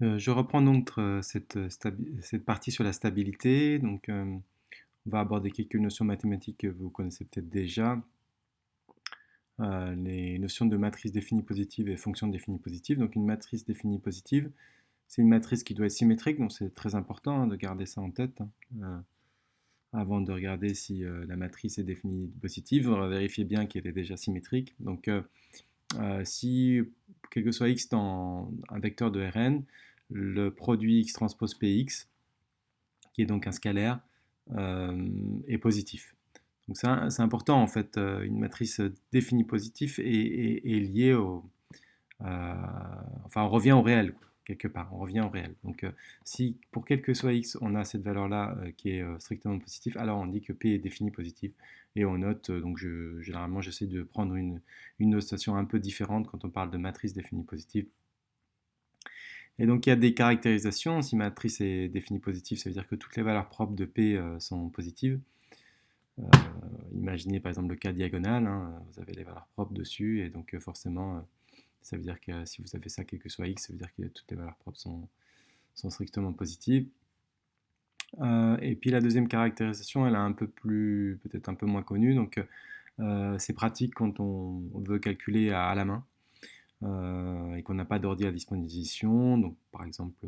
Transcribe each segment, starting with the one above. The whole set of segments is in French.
Je reprends donc cette partie sur la stabilité. Donc, on va aborder quelques notions mathématiques que vous connaissez peut-être déjà. Les notions de matrice définie positive et fonction définie positive. Donc, une matrice définie positive, c'est une matrice qui doit être symétrique. Donc, c'est très important de garder ça en tête, avant de regarder si la matrice est définie positive. On va vérifier bien qu'elle est déjà symétrique. Donc, si quel que soit x dans un vecteur de Rn, le produit x transpose px, qui est donc un scalaire, est positif. Donc c'est important en fait, une matrice définie positive est liée enfin on revient au réel quelque part, on revient au réel. Donc si pour quel que soit x on a cette valeur-là qui est strictement positive, alors on dit que p est défini positif et on note, donc généralement j'essaie de prendre une notation un peu différente quand on parle de matrice définie positive. Et donc il y a des caractérisations, si ma matrice est définie positive, ça veut dire que toutes les valeurs propres de P sont positives. Euh, Imaginez par exemple le cas diagonal, hein, vous avez les valeurs propres dessus, et donc forcément, ça veut dire que si vous avez ça, quel que soit x, ça veut dire que toutes les valeurs propres sont strictement positives. Et puis la deuxième caractérisation, elle est un peu plus, peut-être un peu moins connue, donc c'est pratique quand on veut calculer à la main. Et qu'on n'a pas d'ordi à disposition, donc par exemple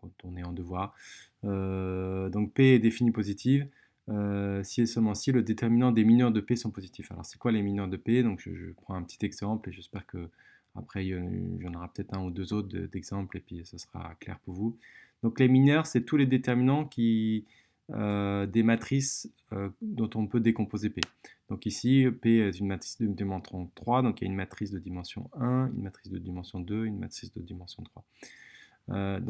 quand on est en devoir. Donc P est définie positive si et seulement si le déterminant des mineurs de P sont positifs. Alors c'est quoi les mineurs de P? Donc je prends un petit exemple et j'espère que après il y en aura peut-être un ou deux autres d'exemples et puis ça sera clair pour vous. Donc les mineurs, c'est tous les déterminants des matrices dont on peut décomposer P. Donc ici, P est une matrice de dimension 3, donc il y a une matrice de dimension 1, une matrice de dimension 2, une matrice de dimension 3.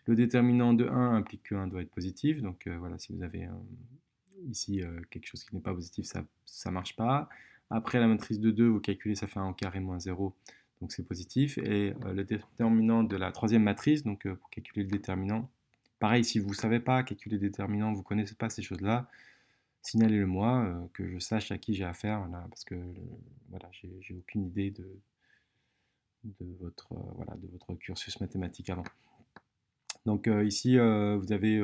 Le déterminant de 1 implique que 1 doit être positif, donc voilà, si vous avez ici quelque chose qui n'est pas positif, ça ne marche pas. Après la matrice de 2, vous calculez, ça fait 1 au carré moins 0, donc c'est positif. Et le déterminant de la troisième matrice, donc pour calculer le déterminant, pareil, si vous ne savez pas calculer le déterminant, vous ne connaissez pas ces choses-là, signalez-le moi, que je sache à qui j'ai affaire, là, parce que voilà, j'ai aucune idée voilà, de votre cursus mathématique avant. Donc ici, vous avez,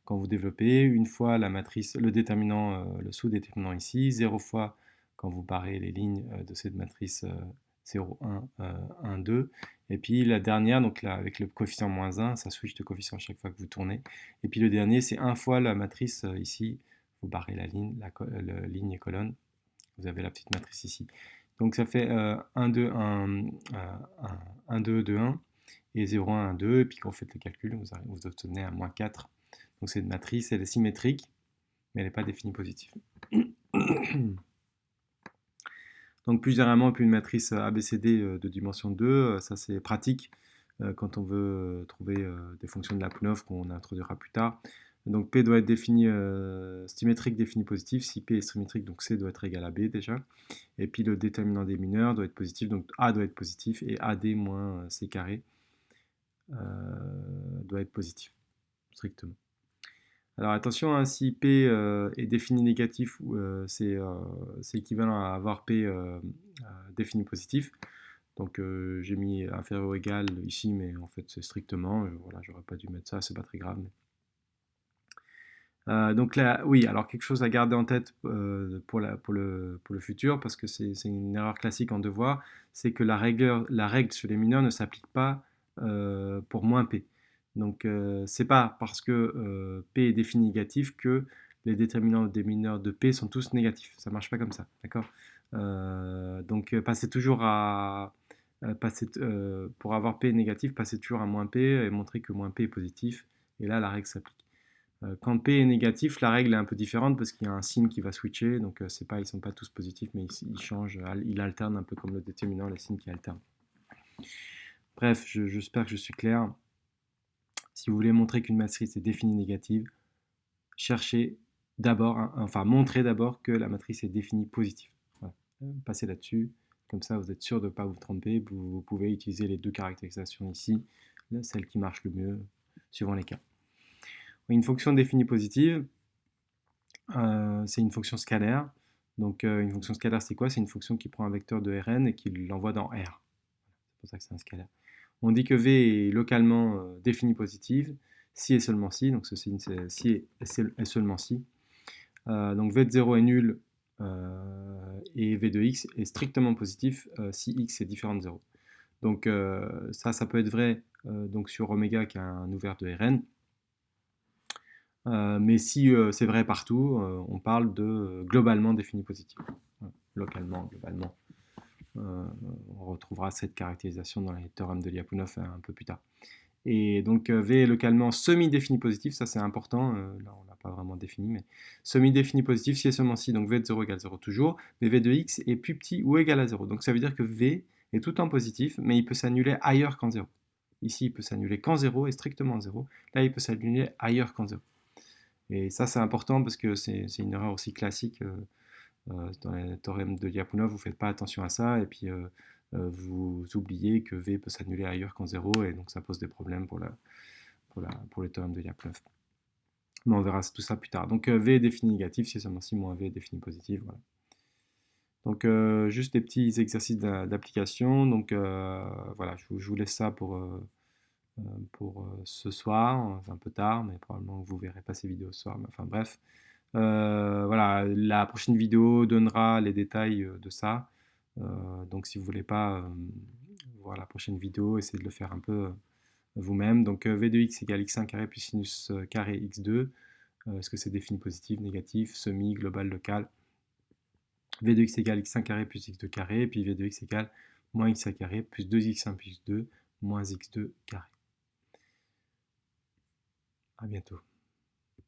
quand vous développez, une fois la matrice, le déterminant, le sous-déterminant ici, 0 fois quand vous barrez les lignes de cette matrice 0, 1, 1, 2. Et puis la dernière, donc là, avec le coefficient moins 1, ça switch de coefficient à chaque fois que vous tournez. Et puis le dernier, c'est 1 fois la matrice ici, vous barrez la ligne et colonne, vous avez la petite matrice ici. Donc ça fait 1, 2, 1, 2, 2, 1 et 0, 1, 1, 2. Et puis quand vous faites le calcul, vous obtenez un moins 4. Donc cette matrice, elle est symétrique, mais elle n'est pas définie positive. Donc plus généralement, une matrice ABCD de dimension 2, ça c'est pratique quand on veut trouver des fonctions de Lyapunov qu'on introduira plus tard. Donc P doit être défini symétrique défini positif. Si P est symétrique, donc C doit être égal à B déjà. Et puis le déterminant des mineurs doit être positif, donc A doit être positif et AD moins C carré doit être positif, strictement. Alors attention, hein, si P est défini négatif, c'est équivalent à avoir P défini positif. Donc j'ai mis inférieur ou égal ici, mais en fait c'est strictement, voilà, j'aurais pas dû mettre ça, c'est pas très grave. Donc là, oui, alors quelque chose à garder en tête pour le futur, parce que c'est une erreur classique en devoir, c'est que la règle sur les mineurs ne s'applique pas pour moins P. Donc c'est pas parce que P est défini négatif que les déterminants des mineurs de P sont tous négatifs. Ça marche pas comme ça, d'accord? Donc passez toujours pour avoir P négatif, passez toujours à moins P et montrez que moins P est positif. Et là, la règle s'applique. Quand P est négatif, la règle est un peu différente parce qu'il y a un signe qui va switcher, donc c'est pas, ils ne sont pas tous positifs, mais ils changent, ils alternent un peu comme le déterminant, les signes qui alternent. Bref, j'espère que je suis clair. Si vous voulez montrer qu'une matrice est définie négative, cherchez d'abord, enfin montrez d'abord que la matrice est définie positive. Voilà. Passez là-dessus, comme ça vous êtes sûr de ne pas vous tromper. Vous pouvez utiliser les deux caractérisations ici, celle qui marche le mieux, suivant les cas. Une fonction définie positive, c'est une fonction scalaire. Donc une fonction scalaire, c'est quoi? C'est une fonction qui prend un vecteur de Rn et qui l'envoie dans R. C'est pour ça que c'est un scalaire. On dit que V est localement définie positive, si et seulement si, donc ceci c'est si et seulement si. Donc V de 0 est nul et V de x est strictement positif si x est différent de 0. Donc ça peut être vrai donc sur oméga qui a un ouvert de Rn, mais si c'est vrai partout, on parle de globalement défini positif. Localement, globalement. On retrouvera cette caractérisation dans les théorèmes de Lyapunov un peu plus tard. Et donc V est localement semi-défini positif, ça c'est important, là on l'a pas vraiment défini, mais semi-défini positif si et seulement si, donc V de 0 égale 0 toujours, mais V de x est plus petit ou égal à 0. Donc ça veut dire que V est tout le temps positif, mais il peut s'annuler ailleurs qu'en 0. Ici il peut s'annuler qu'en 0 et strictement en 0, là il peut s'annuler ailleurs qu'en 0. Et ça c'est important parce que c'est une erreur aussi classique dans les théorèmes de Lyapunov, vous ne faites pas attention à ça, et puis vous oubliez que V peut s'annuler ailleurs qu'en 0, et donc ça pose des problèmes pour les théorèmes de Lyapunov. Mais on verra tout ça plus tard. Donc V est défini négatif, si seulement si moins V est défini positif. Voilà. Donc juste des petits exercices d'application. Donc voilà, je vous laisse ça pour ce soir. C'est un peu tard, mais probablement que vous ne verrez pas ces vidéos ce soir. Mais enfin bref. Voilà, la prochaine vidéo donnera les détails de ça. Donc si vous voulez pas voir la prochaine vidéo, essayez de le faire un peu vous-même. Donc V de x égale x1 carré plus sinus carré x2. Est-ce que c'est défini positif, négatif, semi, global, local? V de x égale x1 carré plus x2 carré. Et puis V de x égale moins x1 carré plus 2x1 plus 2 moins x2 carré. À bientôt.